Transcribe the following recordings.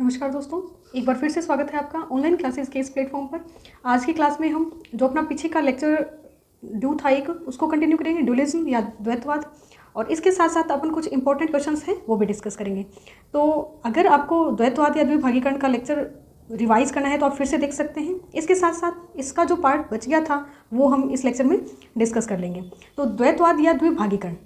नमस्कार दोस्तों, एक बार फिर से स्वागत है आपका ऑनलाइन क्लासेस के इस प्लेटफॉर्म पर। आज की क्लास में हम जो अपना पीछे का लेक्चर ड्यू था एक उसको कंटिन्यू करेंगे, ड्यूलिज्म या द्वैतवाद, और इसके साथ साथ अपन कुछ इंपॉर्टेंट क्वेश्चंस हैं वो भी डिस्कस करेंगे। तो अगर आपको द्वैतवाद या द्विभागीकरण का लेक्चर रिवाइज करना है तो आप फिर से देख सकते हैं। इसके साथ साथ इसका जो पार्ट बच गया था वो हम इस लेक्चर में डिस्कस कर लेंगे। तो द्वैतवाद या द्विभागीकरण,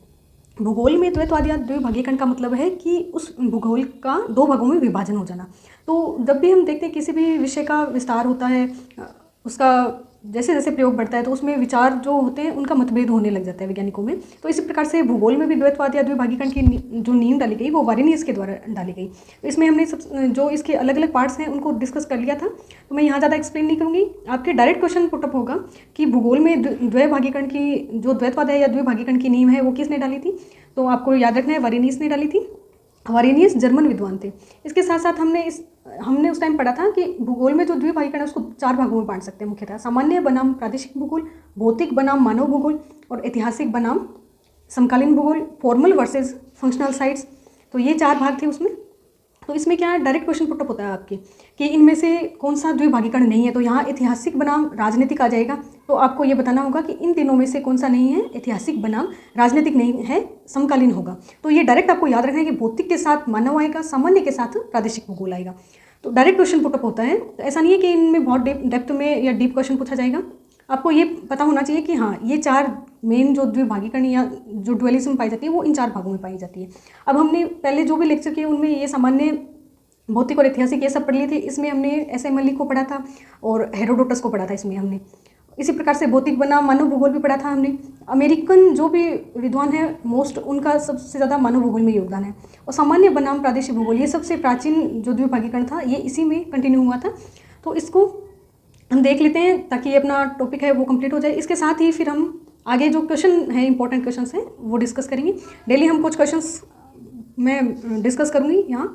भूगोल में द्वैतवाद या द्विभागीकरण का मतलब है कि उस भूगोल का दो भागों में विभाजन हो जाना। तो जब भी हम देखते हैं किसी भी विषय का विस्तार होता है, उसका जैसे जैसे प्रयोग बढ़ता है तो उसमें विचार जो होते हैं उनका मतभेद होने लग जाता है वैज्ञानिकों में। तो इसी प्रकार से भूगोल में भी द्वैतवाद या द्विभागीकरण की जो नींव डाली गई वो वारेनियस के द्वारा डाली गई। तो इसमें हमने जो इसके अलग अलग पार्ट्स हैं उनको डिस्कस कर लिया था, तो मैं यहाँ ज़्यादा एक्सप्लेन नहीं करूँगी। आपके डायरेक्ट क्वेश्चन पुटअप होगा कि भूगोल में द्वैभागीकरण की जो द्वैतवाद है या द्विभागीकरण की नींव है वो किसने डाली थी। तो आपको याद रखना है वारेनियस ने डाली थी। वारेनियस जर्मन विद्वान थे। इसके साथ साथ हमने उस टाइम पढ़ा था कि भूगोल में जो द्विभागीकरण है उसको चार भागों में बांट सकते हैं मुख्यतः: सामान्य बनाम प्रादेशिक भूगोल, भौतिक बनाम मानव भूगोल और ऐतिहासिक बनाम समकालीन भूगोल, फॉर्मल वर्सेस फंक्शनल साइट्स। तो ये चार भाग थे उसमें। तो इसमें क्या डायरेक्ट क्वेश्चन पुटअप होता है आपके कि इनमें से कौन सा द्विभागीकरण नहीं है। तो यहाँ ऐतिहासिक बनाम राजनीतिक आ जाएगा, तो आपको ये बताना होगा कि इन तीनों में से कौन सा नहीं है, ऐतिहासिक बनाम राजनीतिक नहीं है, समकालीन होगा। तो ये डायरेक्ट आपको याद रखना है कि भौतिक के साथ मानव आएगा, सामान्य के साथ प्रादेशिक भूगोल आएगा। तो डायरेक्ट क्वेश्चन पुटअप होता है। तो ऐसा नहीं है कि इनमें बहुत डेप्थ में या डीप क्वेश्चन पूछा जाएगा। आपको ये पता होना चाहिए कि हाँ, ये चार मेन जो द्विभागीकरण या जो ड्युअलिज्म पाई जाती है वो इन चार भागों में पाई जाती है। अब हमने पहले जो भी लेक्चर किए उनमें ये सामान्य, भौतिक और ऐतिहासिक ये सब पढ़ लिए थे। इसमें हमने एस एम मलिक को पढ़ा था और हेरोडोटस को पढ़ा था इसमें हमने। इसी प्रकार से भौतिक बनाम मानव भूगोल भी पढ़ा था हमने। अमेरिकन जो भी विद्वान है मोस्ट, उनका सबसे ज़्यादा मानव भूगोल में योगदान है। और सामान्य बनाम प्रादेशिक भूगोल ये सबसे प्राचीन जो द्विभागीकरण था ये इसी में कंटिन्यू हुआ था। तो इसको हम देख लेते हैं ताकि ये अपना टॉपिक है वो कंप्लीट हो जाए। इसके साथ ही फिर हम आगे जो क्वेश्चन है, इंपॉर्टेंट क्वेश्चन हैं वो डिस्कस करेंगे। डेली हम कुछ क्वेश्चंस मैं डिस्कस करूँगी यहाँ।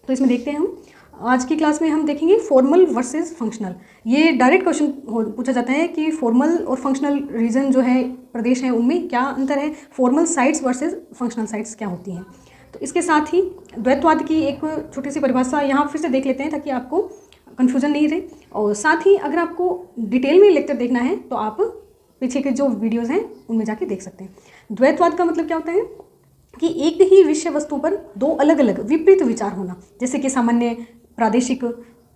तो इसमें देखते हैं हम आज की क्लास में हम देखेंगे फॉर्मल वर्सेस फंक्शनल। ये डायरेक्ट क्वेश्चन पूछा जाता है कि फॉर्मल और फंक्शनल रीजन जो है, प्रदेश है, उनमें क्या अंतर है, formal sites versus functional sites क्या होती हैं। तो इसके साथ ही द्वैतवाद की एक छोटी सी परिभाषा यहाँ फिर से देख लेते हैं ताकि आपको कन्फ्यूजन नहीं रहे। और साथ ही अगर आपको डिटेल में लेक्चर देखना है तो आप पीछे के जो वीडियोज़ हैं उनमें जाके देख सकते हैं। द्वैतवाद का मतलब क्या होता है कि एक ही विषय वस्तु पर दो अलग अलग विपरीत विचार होना, जैसे कि सामान्य, प्रादेशिक,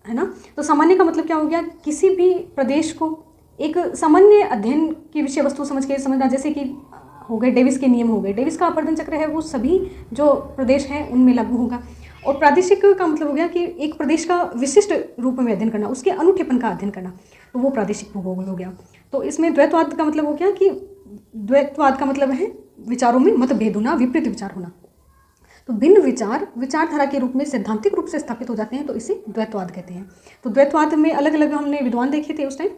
है ना। तो सामान्य का मतलब क्या हो गया, किसी भी प्रदेश को एक सामान्य अध्ययन की विषय वस्तु समझ के समझना, जैसे कि हो गए डेविस के नियम हो गए, डेविस का अपवर्तन चक्र है वो सभी जो प्रदेश हैं उनमें लागू होगा। और प्रादेशिक का मतलब हो गया कि एक प्रदेश का विशिष्ट रूप में अध्ययन करना, उसके अनूठेपन का अध्ययन करना, तो वो प्रादेशिक भूगोल हो गया। तो इसमें द्वैतवाद का मतलब हो गया कि द्वैतवाद का मतलब है विचारों में मतभेद होना, विपरीत विचार होना। तो भिन्न विचार विचारधारा के रूप में सैद्धांतिक रूप से स्थापित हो जाते हैं, तो इसे द्वैतवाद कहते हैं। तो द्वैतवाद में अलग अलग हमने विद्वान देखे थे उस टाइम।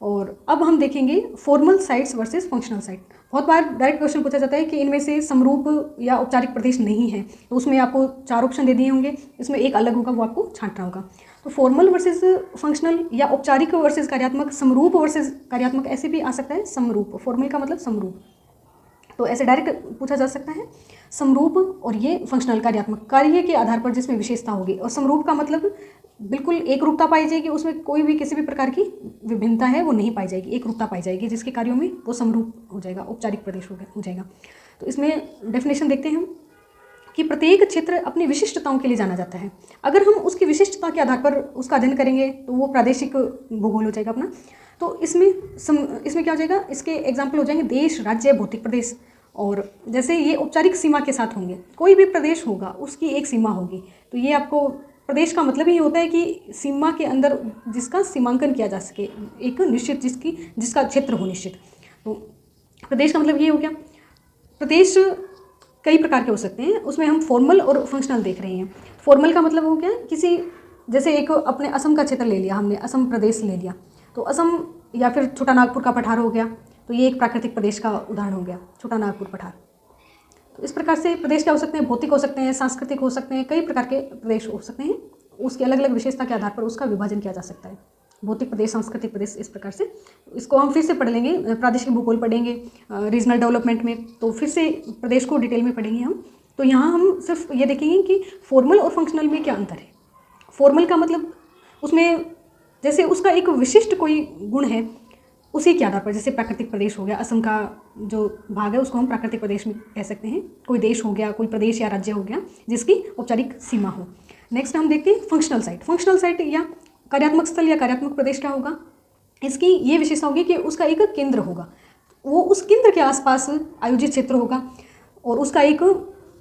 और अब हम देखेंगे formal sites versus functional site. बहुत बार डायरेक्ट क्वेश्चन पूछा जाता है कि इनमें से समरूप या औपचारिक प्रदेश नहीं है, तो उसमें आपको चार ऑप्शन दे दिए होंगे, इसमें एक अलग होगा, वो आपको छांटना होगा। तो फॉर्मल वर्सेस फंक्शनल या औपचारिक वर्सेस कार्यात्मक, समरूप वर्सेस कार्यात्मक, ऐसे भी आ सकता है। समरूप, फॉर्मल का मतलब समरूप, तो ऐसे डायरेक्ट पूछा जा सकता है। समरूप और ये फंक्शनल, कार्यात्मक, कार्य के आधार पर जिसमें विशेषता होगी। और समरूप का मतलब बिल्कुल एक रूपता पाई जाएगी, उसमें कोई भी किसी भी प्रकार की विभिन्नता है वो नहीं पाई जाएगी, एक रूपता पाई जाएगी जिसके कार्यों में वो समरूप हो जाएगा, औपचारिक प्रदेश हो जाएगा। तो इसमें डेफिनेशन देखते हैं हम कि प्रत्येक क्षेत्र अपनी विशिष्टताओं के लिए जाना जाता है। अगर हम उसकी विशिष्टता के आधार पर उसका अध्ययन करेंगे तो वो प्रादेशिक भूगोल हो जाएगा अपना। तो इसमें क्या हो जाएगा, इसके एग्जाम्पल हो जाएंगे देश, राज्य, भौतिक प्रदेश। और जैसे ये औपचारिक सीमा के साथ होंगे, कोई भी प्रदेश होगा उसकी एक सीमा होगी। तो ये आपको, प्रदेश का मतलब ही होता है कि सीमा के अंदर जिसका सीमांकन किया जा सके, एक निश्चित जिसका क्षेत्र हो निश्चित। तो प्रदेश का मतलब ये हो गया। प्रदेश कई प्रकार के हो सकते हैं, उसमें हम फॉर्मल और फंक्शनल देख रहे हैं। फॉर्मल का मतलब हो गया किसी, जैसे एक अपने असम का क्षेत्र ले लिया हमने, असम प्रदेश ले लिया, तो असम या फिर छोटा नागपुर का पठार हो गया, तो ये एक प्राकृतिक प्रदेश का उदाहरण हो गया, छोटा नागपुर पठार। तो इस प्रकार से प्रदेश क्या हो सकते हैं, भौतिक हो सकते हैं, सांस्कृतिक हो सकते हैं, कई प्रकार के प्रदेश हो सकते हैं। उसके अलग अलग विशेषता के आधार पर उसका विभाजन किया जा सकता है, भौतिक प्रदेश, सांस्कृतिक प्रदेश, इस प्रकार से। इसको हम फिर से पढ़ लेंगे, प्रादेशिक भूगोल पढ़ेंगे रीजनल डेवलपमेंट में, तो फिर से प्रदेश को डिटेल में पढ़ेंगे हम। तो यहाँ हम सिर्फ ये देखेंगे कि फॉर्मल और फंक्शनल में क्या अंतर है। फॉर्मल का मतलब उसमें जैसे उसका एक विशिष्ट कोई गुण है, उसी के आधार पर, जैसे प्राकृतिक प्रदेश हो गया, असम का जो भाग है उसको हम प्राकृतिक प्रदेश में कह सकते हैं। कोई देश हो गया, कोई प्रदेश या राज्य हो गया जिसकी औपचारिक सीमा हो। नेक्स्ट हम देखते हैं फंक्शनल साइट। फंक्शनल साइट या कार्यात्मक स्थल या कार्यात्मक प्रदेश क्या होगा, इसकी ये विशेषता होगी कि उसका एक केंद्र होगा, वो उस केंद्र के आसपास आयोजित क्षेत्र होगा, और उसका एक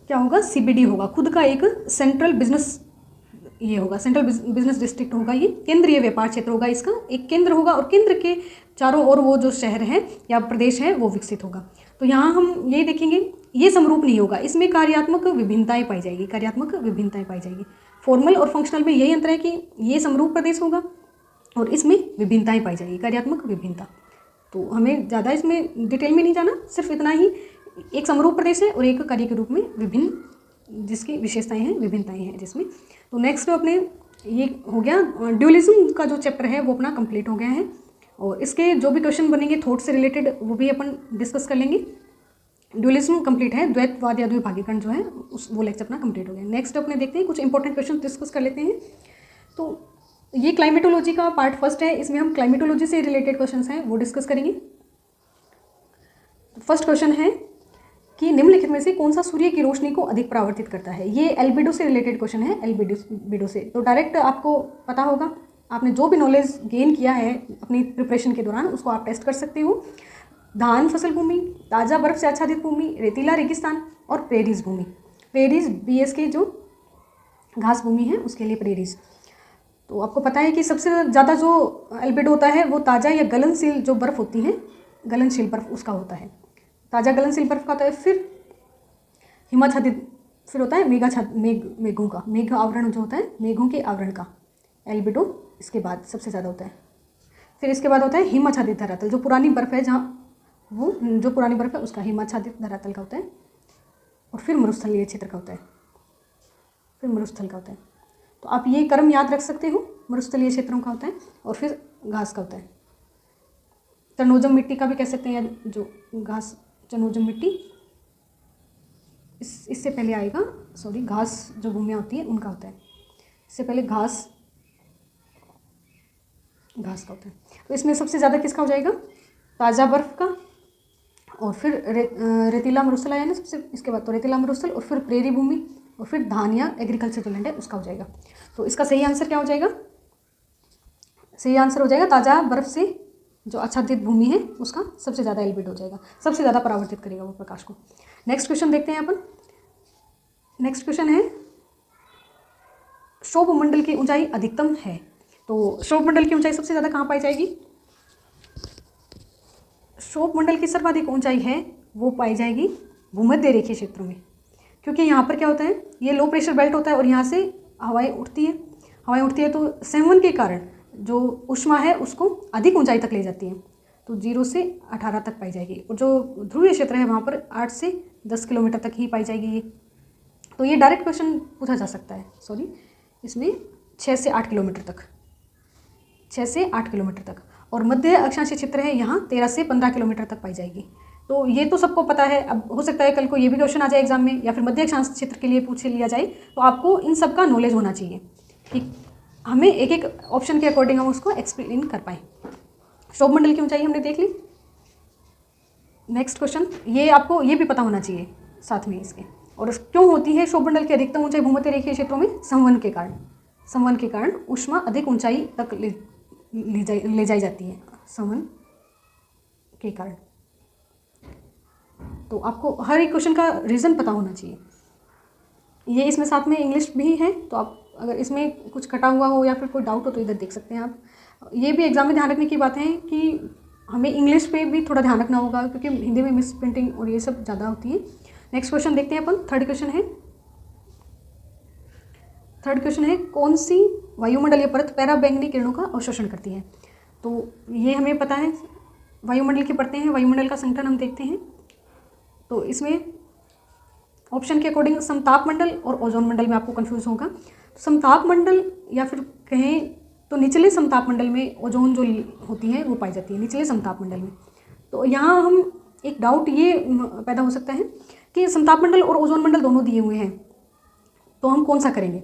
क्या होगा, CBD होगा, खुद का एक सेंट्रल बिजनेस ये होगा, सेंट्रल बिजनेस डिस्ट्रिक्ट होगा, ये केंद्रीय व्यापार क्षेत्र होगा, इसका एक केंद्र होगा, और केंद्र के चारों ओर वो जो शहर है या प्रदेश है वो विकसित होगा। तो यहाँ हम ये देखेंगे, ये समरूप नहीं होगा, इसमें कार्यात्मक विभिन्नताएं पाई जाएगी, कार्यात्मक विभिन्नताएं पाई जाएगी। फॉर्मल और फंक्शनल में यही अंतर है कि ये समरूप प्रदेश होगा और इसमें विभिन्नताएं पाई जाएगी, कार्यात्मक विभिन्नता। तो हमें ज़्यादा इसमें डिटेल में नहीं जाना, सिर्फ इतना ही, एक समरूप प्रदेश है और एक कार्य के रूप में विभिन्न जिसकी विशेषताएं हैं, विभिन्नताएं हैं जिसमें। तो नेक्स्ट अपने ये हो गया ड्यूलिज्म का जो चैप्टर है वो अपना कंप्लीट हो गया है, और इसके जो भी क्वेश्चन बनेंगे थॉट से रिलेटेड वो भी अपन डिस्कस कर लेंगे। ड्यूलिज्म कंप्लीट है, द्वैतवाद या द्विभागीकरण जो है वो लेक्चर अपना कंप्लीट हो गया। नेक्स्ट अपने देखते हैं कुछ इंपॉर्टेंट क्वेश्चन डिस्कस कर लेते हैं। तो ये क्लाइमेटोलॉजी का पार्ट फर्स्ट है, इसमें हम क्लाइमेटोलॉजी से रिलेटेड क्वेश्चंस हैं वो डिस्कस करेंगे। फर्स्ट क्वेश्चन है कि निम्नलिखित में से कौन सा सूर्य की रोशनी को अधिक परावर्तित करता है। ये एल्बिडो से रिलेटेड क्वेश्चन है, एल्बिडो से। तो डायरेक्ट आपको पता होगा, आपने जो भी नॉलेज गेन किया है अपनी प्रिपरेशन के दौरान उसको आप टेस्ट कर सकते हो। धान फसल भूमि, ताज़ा बर्फ से आच्छादित भूमि, रेतीला रेगिस्तान और प्रेरीज भूमि। प्रेरीज BS के जो घास भूमि है उसके लिए प्रेरीज। तो आपको पता है कि सबसे ज़्यादा जो एल्बिडो होता है वो ताज़ा या गलनशील जो बर्फ़ होती है, गलनशील बर्फ़ उसका होता है, ताज़ा गलनशील बर्फ़ का होता है। फिर हिमाच्छादित, फिर होता है मेघों का, मेघ आवरण जो होता है, मेघों के आवरण का एल्बिडो इसके बाद सबसे ज़्यादा होता है। फिर इसके बाद होता है हिमाच्छादित धरातल, जो पुरानी बर्फ़ है, जहाँ वो जो पुरानी बर्फ़ है उसका हिमाच्छादित धरातल का होता है। और फिर मरुस्थलीय क्षेत्र का होता है, फिर मरुस्थल का होता है। तो आप ये क्रम याद रख सकते हो, मरुस्थलीय क्षेत्रों का होता है और फिर घास का होता है। चरनोजम मिट्टी का भी कह सकते हैं, या जो घास चरनोजम मिट्टी इससे पहले आएगा, सॉरी, घास जो भूमियाँ होती है उनका होता है, इससे पहले घास का होता है। तो इसमें सबसे ज़्यादा किसका हो जाएगा, ताज़ा बर्फ़ का, और फिर रेतीला मरुस्थल आया ना सबसे, इसके बाद तो रेतीला मरुस्थल, और फिर प्रेरी भूमि, और फिर धान या एग्रीकल्चर जो लैंड है उसका हो जाएगा। तो इसका सही आंसर क्या हो जाएगा, सही आंसर हो जाएगा ताज़ा बर्फ़ से जो आच्छादित भूमि है उसका सबसे ज़्यादा एल्बिडो हो जाएगा, सबसे ज़्यादा परावर्तित करेगा वो प्रकाश को। नेक्स्ट क्वेश्चन देखते हैं अपन। नेक्स्ट क्वेश्चन है क्षोभ मंडल की ऊंचाई अधिकतम है। तो क्षोभ मंडल की ऊंचाई सबसे ज़्यादा कहाँ पाई जाएगी, क्षोभ मंडल की सर्वाधिक ऊंचाई है वो पाई जाएगी भूमध्य रेखीय क्षेत्रों में, क्योंकि यहाँ पर क्या होता है, ये लो प्रेशर बेल्ट होता है और यहाँ से हवाएं उठती है, तो संवहन के कारण जो ऊष्मा है उसको अधिक ऊंचाई तक ले जाती है, तो 0 से 18 तक पाई जाएगी। और जो ध्रुवीय क्षेत्र है वहाँ पर 8 से 10 किलोमीटर तक ही पाई जाएगी ये। तो ये डायरेक्ट क्वेश्चन पूछा जा सकता है, सॉरी, इसमें 6 से 8 किलोमीटर तक, 6 से 8 किलोमीटर तक। और मध्य अक्षांशीय क्षेत्र है यहाँ 13 से 15 किलोमीटर तक पाई जाएगी। तो ये तो सबको पता है। अब हो सकता है कल को ये भी क्वेश्चन आ जाए एग्जाम में, या फिर मध्य अक्षांश क्षेत्र के लिए पूछ लिया जाए, तो आपको इन सब का नॉलेज होना चाहिए कि हमें एक एक ऑप्शन के अकॉर्डिंग हम उसको एक्सप्लेन कर पाएँ। क्षोभ मंडल की ऊंचाई हमने देख ली। नेक्स्ट क्वेश्चन, ये आपको ये भी पता होना चाहिए साथ में इसके, और क्यों होती है क्षोभ मंडल की अधिकतम ऊंचाई भूमध्य रेखीय क्षेत्रों में, संवहन के कारण ऊष्मा अधिक ऊंचाई तक ले जाई जाती है, संवहन के कारण। तो आपको हर एक क्वेश्चन का रीज़न पता होना चाहिए। ये इसमें साथ में इंग्लिश भी है, तो आप अगर इसमें कुछ कटा हुआ हो या फिर कोई डाउट हो तो इधर देख सकते हैं आप। ये भी एग्जाम में ध्यान रखने की बात है कि हमें इंग्लिश पे भी थोड़ा ध्यान रखना होगा, क्योंकि हिंदी में मिस प्रिंटिंग और ये सब ज़्यादा होती है। नेक्स्ट क्वेश्चन देखते हैं अपन। थर्ड क्वेश्चन है कौन सी वायुमंडलीय परत पराबैंगनी किरणों का अवशोषण करती है। तो ये हमें पता है, वायुमंडल की परतें हैं, वायुमंडल का संगठन हम देखते हैं। तो इसमें ऑप्शन के अकॉर्डिंग समताप मंडल और ओजोन मंडल में आपको कंफ्यूज होगा। तो समताप मंडल या फिर कहें तो निचले समताप मंडल में ओजोन जो होती है वो पाई जाती है, निचले समताप मंडल में। तो यहाँ हम एक डाउट ये पैदा हो सकता है कि समताप मंडल और ओजोन मंडल दोनों दिए हुए हैं, तो हम कौन सा करेंगे।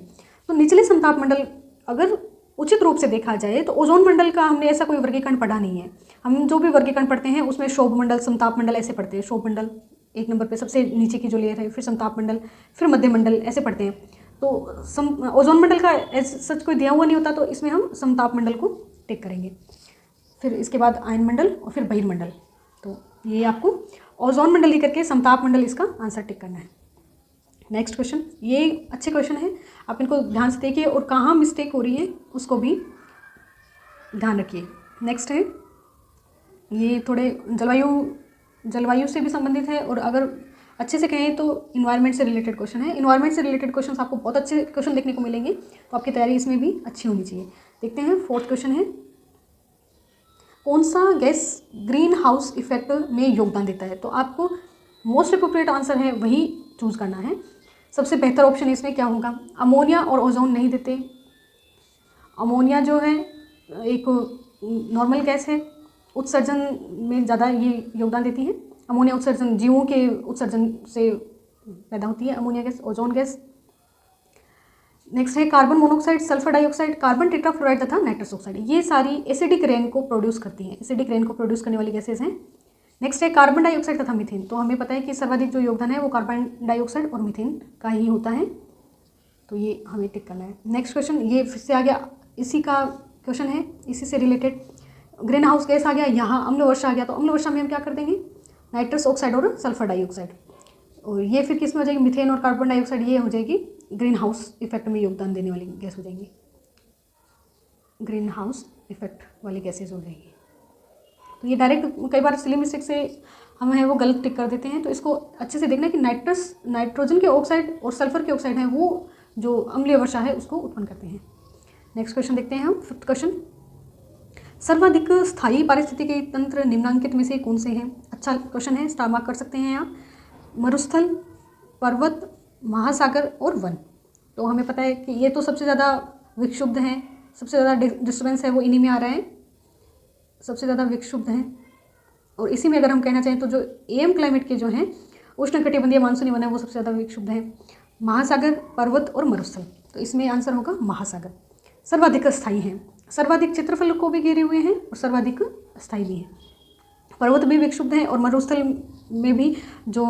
तो निचले समताप मंडल अगर उचित रूप से देखा जाए तो ओजोन मंडल का हमने ऐसा कोई वर्गीकरण पढ़ा नहीं है। हम जो भी वर्गीकरण पढ़ते हैं उसमें शोभ मंडल, समताप मंडल ऐसे पढ़ते हैं। शोभ मंडल एक नंबर पे सबसे नीचे की जो लेयर है, फिर समताप मंडल, फिर मध्य मंडल ऐसे पढ़ते हैं। तो ओजोन मंडल का सच कोई दिया हुआ नहीं होता, तो इसमें हम समताप मंडल को टिक करेंगे। फिर इसके बाद आयन मंडल और फिर बहिर्मंडल। तो ये आपको ओजोन मंडल ही करके समताप मंडल इसका आंसर टिक करना है। नेक्स्ट क्वेश्चन, ये अच्छे क्वेश्चन है, आप इनको ध्यान से देखिए और कहाँ मिस्टेक हो रही है उसको भी ध्यान रखिए। नेक्स्ट है, ये थोड़े जलवायु से भी संबंधित है, और अगर अच्छे से कहें तो इन्वायरमेंट से रिलेटेड क्वेश्चन है। इन्वायरमेंट से रिलेटेड क्वेश्चन आपको बहुत अच्छे क्वेश्चन देखने को मिलेंगे, तो आपकी तैयारी इसमें भी अच्छी होनी चाहिए। देखते हैं, फोर्थ क्वेश्चन है, कौन सा गैस ग्रीन हाउस इफेक्ट में योगदान देता है? तो आपको मोस्ट अप्रोप्रिएट आंसर है वही चूज़ करना है। सबसे बेहतर ऑप्शन इसमें क्या होगा? अमोनिया और ओजोन नहीं देते। अमोनिया जो है एक नॉर्मल गैस है, उत्सर्जन में ज़्यादा ये योगदान देती है। अमोनिया उत्सर्जन जीवों के उत्सर्जन से पैदा होती है ammonia gas, ozone gas. Next है carbon monoxide, sulphur dioxide, carbon tetrafluoride तथा नाइट्रस ऑक्साइड। ये सारी एसिडिक रेन को प्रोड्यूस करती हैं, एसिडिक रेन को प्रोड्यूस करने वाली गैसेज हैं। नेक्स्ट है कार्बन डाइऑक्साइड तथा मीथेन। तो हमें पता है कि सर्वाधिक जो योगदान है वो कार्बन डाइऑक्साइड और मीथेन का ही होता है, तो ये हमें टिक करना है। नेक्स्ट क्वेश्चन, ये फिर से आ गया, इसी का क्वेश्चन है, इसी से रिलेटेड। ग्रीन हाउस गैस आ गया, यहाँ अम्ल वर्षा आ गया, तो अम्ल वर्षा में हम क्या कर देंगे? नाइट्रस ऑक्साइड और सल्फर डाइऑक्साइड। और ये फिर किस में हो जाएगी? मीथेन और कार्बन डाइऑक्साइड, ये हो जाएगी ग्रीन हाउस इफेक्ट में योगदान देने वाली गैस हो जाएंगी, ग्रीन हाउस इफेक्ट वाली गैसेज हो जाएगी। तो ये डायरेक्ट कई बार सिली मिस्टेक से हम है वो गलत टिक कर देते हैं, तो इसको अच्छे से देखना है कि नाइट्रोजन के ऑक्साइड और सल्फर के ऑक्साइड हैं वो जो अम्लीय वर्षा है उसको उत्पन्न करते हैं। नेक्स्ट क्वेश्चन देखते हैं हम, फिफ्थ क्वेश्चन, सर्वाधिक स्थायी पारिस्थितिकी तंत्र निम्नांकित में से कौन से हैं? अच्छा क्वेश्चन है, स्टार मार्क कर सकते हैं आप। मरुस्थल, पर्वत, महासागर और वन। तो हमें पता है कि ये तो सबसे ज़्यादा विक्षुब्ध हैं, सबसे ज़्यादा डिस्टर्बेंस है वो इन्हीं में आ रहा है, सबसे ज़्यादा विक्षुब्ध हैं। और इसी में अगर हम कहना चाहें तो जो एम क्लाइमेट के जो हैं उष्णकटिबंधीय मानसूनी वन है वो सबसे ज़्यादा विक्षुब्ध हैं, महासागर, पर्वत और मरुस्थल। तो इसमें आंसर होगा महासागर। सर्वाधिक स्थायी हैं, सर्वाधिक क्षेत्रफल को भी घेरे हुए हैं और सर्वाधिक स्थायी भी हैं। पर्वत भी विक्षुब्ध हैं और मरुस्थल में भी जो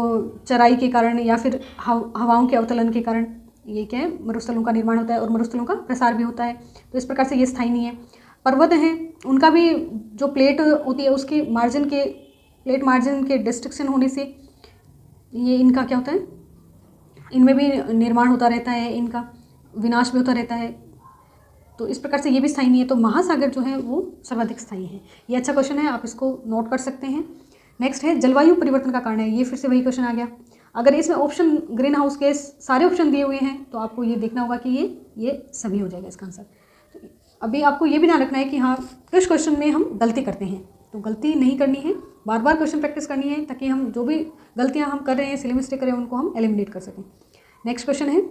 चराई के कारण या फिर हवाओं के अवतलन के कारण ये क्या है, मरुस्थलों का निर्माण होता है और मरुस्थलों का प्रसार भी होता है। तो इस प्रकार से ये स्थायी नहीं है। पर्वत हैं, उनका भी जो प्लेट होती है उसके प्लेट मार्जिन के डिस्ट्रक्शन होने से ये इनका क्या होता है, इनमें भी निर्माण होता रहता है, इनका विनाश भी होता रहता है। तो इस प्रकार से ये भी स्थायी नहीं है। तो महासागर जो है वो सर्वाधिक स्थायी है। ये अच्छा क्वेश्चन है, आप इसको नोट कर सकते हैं। नेक्स्ट है, जलवायु परिवर्तन का कारण है। ये फिर से वही क्वेश्चन आ गया। अगर इसमें ऑप्शन ग्रीन हाउस गैस सारे ऑप्शन दिए हुए हैं तो आपको ये देखना होगा कि ये सभी हो जाएगा इसका आंसर। तो अभी आपको ये भी ध्यान रखना है कि हाँ, कुछ क्वेश्चन में हम गलती करते हैं, तो गलती नहीं करनी है, बार बार क्वेश्चन प्रैक्टिस करनी है ताकि हम जो भी गलतियाँ हम कर रहे हैं, सिली मिस्टेक कर रहे हैं, उनको हम एलिमिनेट कर सकें। नेक्स्ट क्वेश्चन है,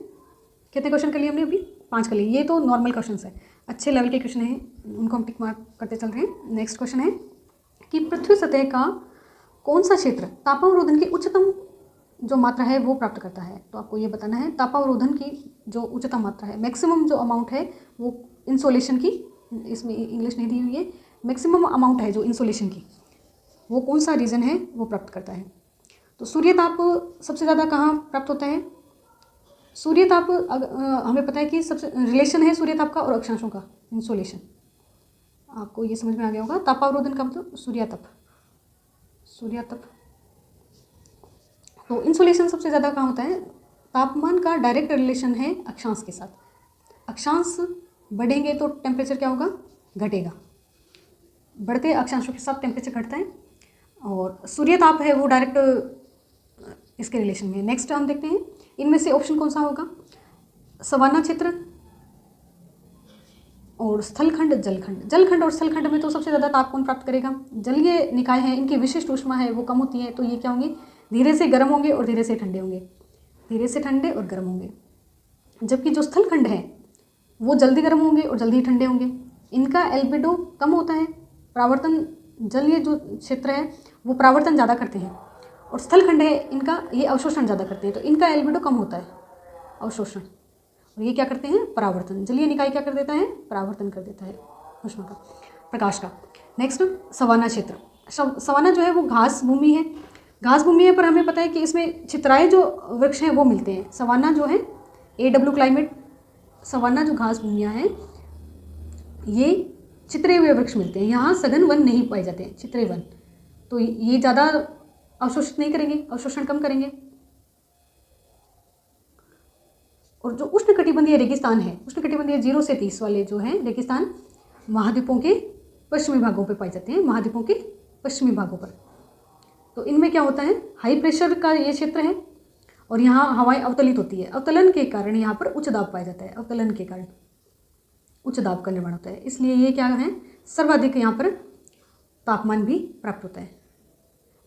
कितने क्वेश्चन कर लिए हमने? अभी 5 कर लिए। ये तो नॉर्मल क्वेश्चन है, अच्छे लेवल के क्वेश्चन हैं, उनको हम टिक मार्क करते चल रहे हैं। नेक्स्ट क्वेश्चन है कि पृथ्वी सतह का कौन सा क्षेत्र तापावरोधन की उच्चतम जो मात्रा है वो प्राप्त करता है? तो आपको ये बताना है तापावरोधन की जो उच्चतम मात्रा है, मैक्सिमम जो अमाउंट है वो इंसोलेशन की, इसमें इंग्लिश नहीं दी हुई है, मैक्सिमम अमाउंट है जो इंसोलेशन की, वो कौन सा रीजन है वो प्राप्त करता है? तो सूर्यताप सबसे ज़्यादा कहाँ प्राप्त होता है? सूर्यताप हमें पता है कि सबसे रिलेशन है सूर्यताप का और अक्षांशों का, इंसोलेशन। आपको ये समझ में आ गया होगा। तापावरोधन का मतलब सूर्यताप। तो इंसोलेशन सबसे ज़्यादा कहाँ होता है? तापमान का डायरेक्ट रिलेशन है अक्षांश के साथ। अक्षांश बढ़ेंगे तो टेम्परेचर क्या होगा? घटेगा। बढ़ते अक्षांशों के साथ टेम्परेचर घटता है, और सूर्यताप है वो डायरेक्ट इसके रिलेशन में। नेक्स्ट हम देखते हैं, इनमें से ऑप्शन कौन सा होगा? सवाना क्षेत्र और स्थलखंड, जलखंड। जलखंड और स्थलखंड में तो सबसे ज़्यादा ताप कौन प्राप्त करेगा? जलीय निकाय हैं, इनकी विशिष्ट ऊष्मा है वो कम होती है, तो ये क्या होंगे? धीरे से गर्म होंगे और धीरे से ठंडे होंगे, धीरे से ठंडे और गर्म होंगे। जबकि जो स्थलखंड है वो जल्दी गर्म होंगे और जल्दी ठंडे होंगे। इनका एल्बिडो कम होता है, परावर्तन, जलीय जो क्षेत्र है वो परावर्तन ज़्यादा करते हैं, और स्थलखंड है इनका ये अवशोषण ज़्यादा करते हैं, तो इनका एल्बिडो कम होता है, अवशोषण। और ये क्या करते हैं, परावर्तन। जलीय निकाय क्या कर देता है, परावर्तन कर देता है ऊष्मा का, प्रकाश का। नेक्स्ट सवाना क्षेत्र। सवाना जो है वो घास भूमि है, घास भूमि है, पर हमें पता है कि इसमें छितराए जो वृक्ष हैं वो मिलते हैं। सवाना जो है AW क्लाइमेट, सवाना जो घास भूमियाँ हैं ये चित्रे हुए वृक्ष मिलते हैं, यहाँ सघन वन नहीं पाए जाते हैं, चित्रे वन। तो ये ज़्यादा अवशोषित नहीं करेंगे, अवशोषण कम करेंगे। और जो उष्णकटिबंधीय रेगिस्तान है, उष्णकटिबंधीय 0 से 30 वाले जो हैं रेगिस्तान, महाद्वीपों के पश्चिमी भागों पर पाए जाते हैं, महाद्वीपों के पश्चिमी भागों पर। तो इनमें क्या होता है, हाई प्रेशर का ये क्षेत्र है और यहाँ हवाएं अवतलित होती है, अवतलन के कारण यहाँ पर उच्च दाब पाया जाता है, अवतलन के कारण उच्च दाब का निर्माण होता है, इसलिए ये क्या है, सर्वाधिक यहाँ पर तापमान भी प्राप्त होता है।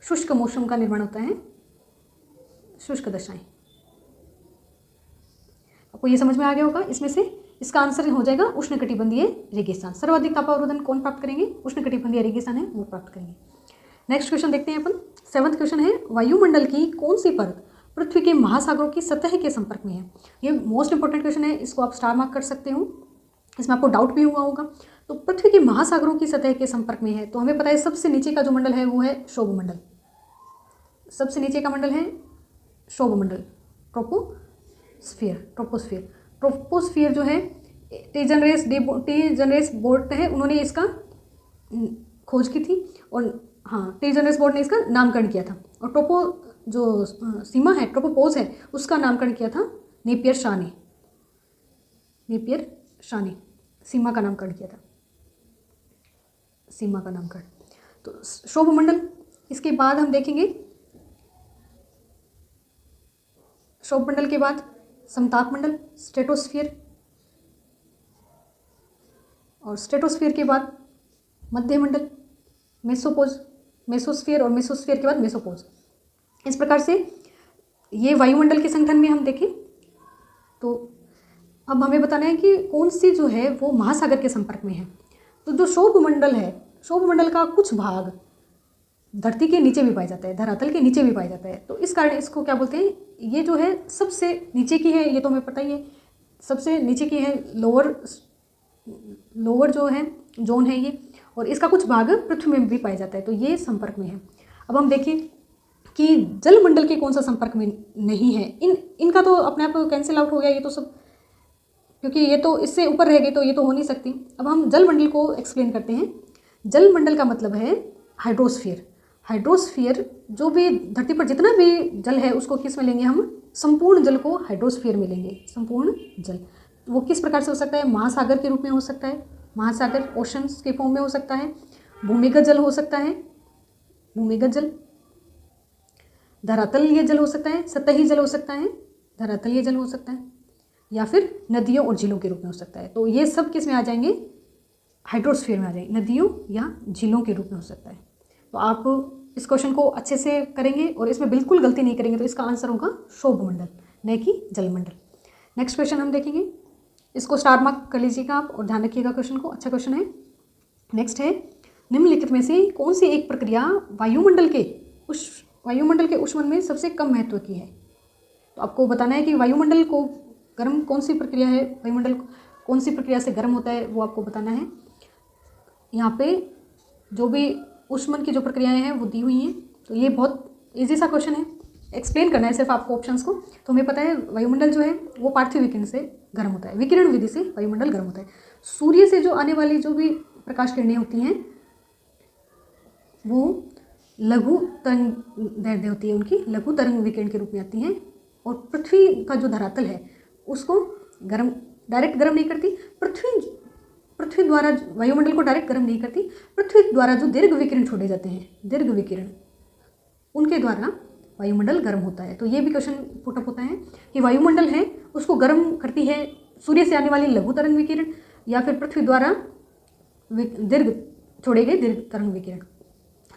शुष्क मौसम का निर्माण होता है, शुष्क दशाएं। आपको ये समझ में आ गया होगा। इसमें से इसका आंसर हो जाएगा उष्णकटिबंधीय रेगिस्तान। सर्वाधिक तापावरोधन कौन प्राप्त करेंगे, उष्णकटिबंधीय रेगिस्तान है वो प्राप्त करेंगे। नेक्स्ट क्वेश्चन देखते हैं अपन। 7वां क्वेश्चन है, वायुमंडल की कौन सी परत पृथ्वी के महासागरों की सतह के संपर्क में है। ये मोस्ट इंपॉर्टेंट क्वेश्चन है, इसको आप स्टार मार्क कर सकते हो, इसमें आपको डाउट भी हुआ होगा। तो पृथ्वी के महासागरों की सतह के संपर्क में है, तो हमें पता है सबसे नीचे का जो मंडल है वो है क्षोभ मंडल। सबसे नीचे का मंडल है क्षोभ मंडल, ट्रोपोस्फियर। ट्रोपोस्फियर जो है टी जनरेस बोर्ड है, उन्होंने इसका खोज की थी, और हाँ, टी जनरेस बोर्ड ने इसका नामकरण किया था। और ट्रोपो जो सीमा है, ट्रोपोपोज है, उसका नामकरण किया था नेपियर शाह ने। नेपियर शाह ने सीमा का नामकरण किया था, सीमा का नामकरण। तो क्षोभ मंडल, इसके बाद हम देखेंगे क्षोभ मंडल के बाद समताप मंडल, स्ट्रेटोस्फियर, और स्ट्रेटोस्फियर के बाद मध्य मंडल, मेसोपोज, मेसोस्फियर, और मेसोस्फियर के बाद मेसोपोज। इस प्रकार से ये वायुमंडल के संगठन में हम देखें तो अब हमें बताना है कि कौन सी जो है वो महासागर के संपर्क में है। तो जो क्षोभ मंडल है, क्षोभ मंडल का कुछ भाग धरती के नीचे भी पाया जाता है, धरातल के नीचे भी पाया जाता है। तो इस कारण इसको क्या बोलते हैं, ये जो है सबसे नीचे की है, ये तो हमें पता ही है, सबसे नीचे की है, लोअर जो है जोन है ये, और इसका कुछ भाग पृथ्वी में भी पाया जाता है, तो ये संपर्क में है। अब हम देखें कि जल मंडल के कौन सा संपर्क में नहीं है। इनका तो अपने आप कैंसिल आउट हो गया ये तो सब, क्योंकि ये तो इससे ऊपर रह गए तो ये तो हो नहीं सकती। अब हम जल मंडल को एक्सप्लेन करते हैं। जल मंडल का मतलब है हाइड्रोस्फीयर। हाइड्रोस्फीयर जो भी धरती पर जितना भी जल है उसको किस में लेंगे हम, संपूर्ण जल को हाइड्रोस्फीयर में लेंगे। संपूर्ण जल वो किस प्रकार से हो सकता है, महासागर के रूप में हो सकता है, महासागर ओशंस के फॉर्म में हो सकता है, भूमिगत जल हो सकता है, भूमिगत जल, धरातलीय जल हो सकता है, सतही जल हो सकता है, धरातलीय जल हो सकता है, या फिर नदियों और झीलों के रूप में हो सकता है। तो ये सब किस में आ जाएंगे, हाइड्रोस्फीयर में आ जाएंगे, नदियों या झीलों के रूप में हो सकता है। तो आप इस क्वेश्चन को अच्छे से करेंगे और इसमें बिल्कुल गलती नहीं करेंगे, तो इसका आंसर होगा क्षोभ मंडल, न कि जल मंडल। नेक्स्ट क्वेश्चन हम देखेंगे, इसको स्टार मार्क कर लीजिएगा आप और ध्यान रखिएगा क्वेश्चन को, अच्छा क्वेश्चन है। नेक्स्ट है, निम्नलिखित में से कौन सी एक प्रक्रिया वायुमंडल के ऊष्मन में सबसे कम महत्व की है। तो आपको बताना है कि वायुमंडल को गर्म कौन सी प्रक्रिया है, वायुमंडल कौन सी प्रक्रिया से गर्म होता है वो आपको बताना है। यहाँ पे जो भी ऊष्मन की जो प्रक्रियाएं हैं वो दी हुई हैं, तो ये बहुत इजी सा क्वेश्चन है, एक्सप्लेन करना है सिर्फ आपको ऑप्शंस को। तो हमें पता है वायुमंडल जो है वो पार्थिव विकिरण से गर्म होता है, विकिरण विधि से वायुमंडल गर्म होता है। सूर्य से जो आने वाली जो भी प्रकाश किरणें होती हैं वो लघु तरंग होती है, उनकी लघु तरंग विकिरण के रूप में आती हैं, और पृथ्वी का जो धरातल है उसको गर्म, डायरेक्ट गर्म नहीं करती, पृथ्वी द्वारा वायुमंडल को डायरेक्ट गर्म नहीं करती, पृथ्वी द्वारा जो दीर्घ विकिरण छोड़े जाते हैं, दीर्घ विकिरण, उनके द्वारा वायुमंडल गर्म होता है। तो ये भी क्वेश्चन पुटअप होता है कि वायुमंडल है उसको गर्म करती है सूर्य से आने वाली लघु तरंग विकिरण, या फिर पृथ्वी द्वारा दीर्घ छोड़े गए दीर्घ तरंग विकिरण।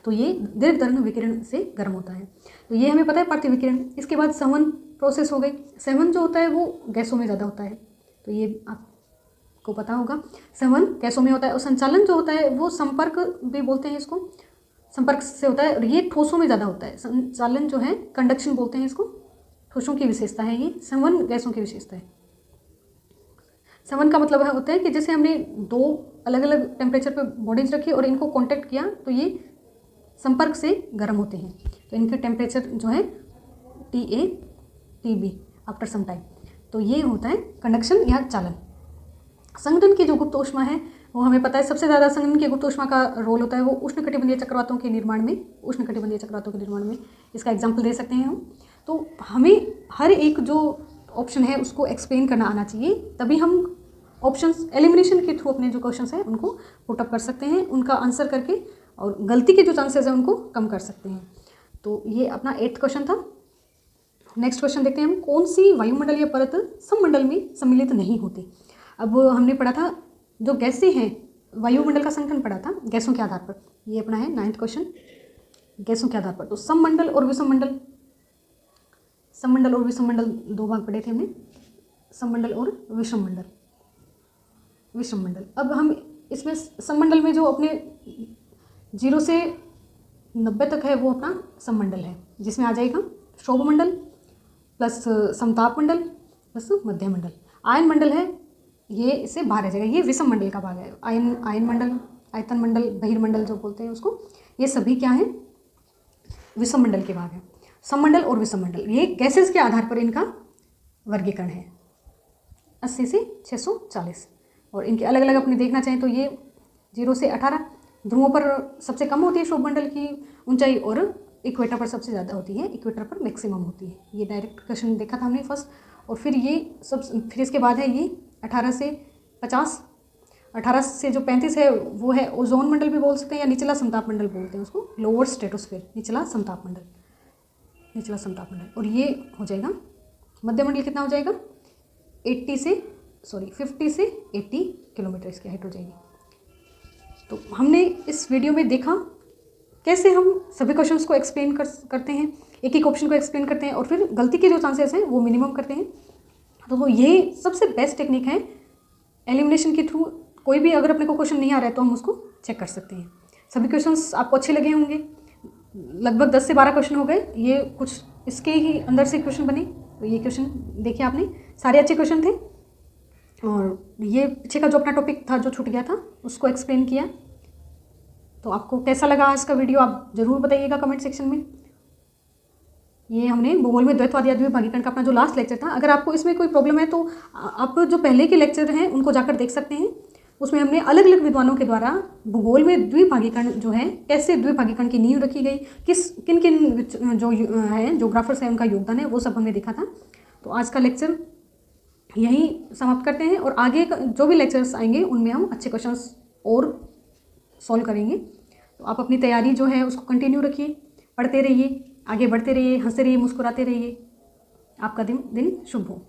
तो ये दीर्घ तरंग विकिरण से गर्म होता है। तो ये हमें पता है पार्थिव विकिरण। इसके बाद संवहन प्रोसेस हो गई। संवहन जो होता है वो गैसों में ज़्यादा होता है, तो ये आपको पता होगा, संवहन गैसों में होता है। और संचालन जो होता है वो संपर्क भी बोलते हैं इसको, संपर्क से होता है, और ये ठोसों में ज़्यादा होता है। संचालन जो है कंडक्शन बोलते हैं इसको, ठोसों की विशेषता है ये, संवहन गैसों की विशेषता है। समन का मतलब होता है कि जैसे हमने दो अलग अलग टेम्परेचर पे बॉडीज रखी और इनको कांटेक्ट किया तो ये संपर्क से गर्म होते हैं, तो इनके टेम्परेचर जो है TA TB after some time. तो ये होता है कंडक्शन या चालन। संघटन की जो गुप्त ऊष्मा है वो हमें पता है सबसे ज़्यादा संघटन की गुप्त ऊष्मा का रोल होता है वो उष्णकटिबंधीय चक्रवातों के निर्माण में, इसका एग्जाम्पल दे सकते हैं हम। तो हमें हर एक जो ऑप्शन है उसको एक्सप्लेन करना आना चाहिए, तभी हम ऑप्शंस एलिमिनेशन के थ्रू अपने जो क्वेश्चंस हैं उनको पुटअप कर सकते हैं, उनका आंसर करके, और गलती के जो चांसेस हैं उनको कम कर सकते हैं। तो ये अपना 8th क्वेश्चन था। नेक्स्ट क्वेश्चन देखते हैं हम, कौन सी वायुमंडलीय परत सममंडल में सम्मिलित नहीं होती। अब हमने पढ़ा था जो गैसें हैं, वायुमंडल का संगठन पढ़ा था गैसों के आधार पर, ये अपना है 9th क्वेश्चन, गैसों के आधार पर। तो सममंडल और विषममंडल, सममंडल और विषममंडल दो भाग पढ़े थे हमने, सममंडल और विषममंडल। अब हम इसमें सममंडल में जो अपने 0 से 90 तक है वो अपना सममंडल है, जिसमें आ जाएगा क्षोभमंडल प्लस समताप मंडल प्लस मध्य मंडल। आयन मंडल है ये इससे बाहर आ जाएगा, ये विषम मंडल का भाग है। आयन मंडल, आयतन मंडल, बहिर्मंडल जो बोलते हैं उसको, ये सभी क्या है विषम मंडल के भाग है। सममंडल और विषम मंडल ये गैसेस के आधार पर इनका वर्गीकरण है 80 से 640, और इनके अलग अलग अपने देखना चाहें तो ये 0 से 18 ध्रुवों पर सबसे कम होती है क्षोभमंडल की ऊंचाई, और इक्वेटर पर सबसे ज़्यादा होती है, इक्वेटर पर मैक्सिमम होती है। ये डायरेक्ट क्वेश्चन देखा था हमने फर्स्ट। और फिर ये सब, फिर इसके बाद है ये 18 से 50, 18 से जो 35 है वो है ओजोन मंडल भी बोल सकते हैं, या निचला समताप मंडल बोलते हैं उसको, लोअर स्ट्रेटोस्फीयर, निचला समताप मंडल। और ये हो जाएगा मध्य मंडल, कितना हो जाएगा 50 से 80 किलोमीटर इसकी हाइट हो जाएगी। तो हमने इस वीडियो में देखा कैसे हम सभी क्वेश्चंस को एक्सप्लेन करते हैं, एक एक ऑप्शन को एक्सप्लेन करते हैं, और फिर गलती के जो चांसेस हैं वो मिनिमम करते हैं। तो ये सबसे बेस्ट टेक्निक है एलिमिनेशन के थ्रू। कोई भी अगर अपने को क्वेश्चन नहीं आ रहा है तो हम उसको चेक कर सकते हैं। सभी क्वेश्चंस आपको अच्छे लगे होंगे, लगभग 10 से 12 क्वेश्चन हो गए, ये कुछ इसके ही अंदर से क्वेश्चन बने। तो ये क्वेश्चन देखिए आपने, सारे अच्छे क्वेश्चन थे, और ये पीछे का जो अपना टॉपिक था जो छूट गया था उसको एक्सप्लेन किया। तो आपको कैसा लगा आज का वीडियो आप ज़रूर बताइएगा कमेंट सेक्शन में। ये हमने भूगोल में द्वैतवाद या द्विभागीकरण का अपना जो लास्ट लेक्चर था, अगर आपको इसमें कोई प्रॉब्लम है तो आप जो पहले के लेक्चर हैं उनको जाकर देख सकते हैं। उसमें हमने अलग अलग विद्वानों के द्वारा भूगोल में द्विभागीकरण जो है, कैसे द्विभागीकरण की नींव रखी गई, किन किन जो है जोग्राफर्स हैं उनका योगदान है, वो सब हमने देखा था। तो आज का लेक्चर यहीं समाप्त करते हैं, और आगे जो भी लेक्चर्स आएंगे उनमें हम अच्छे क्वेश्चंस और सॉल्व करेंगे। तो आप अपनी तैयारी जो है उसको कंटिन्यू रखिए, पढ़ते रहिए, आगे बढ़ते रहिए, हंसते रहिए, मुस्कुराते रहिए। आपका दिन शुभ हो।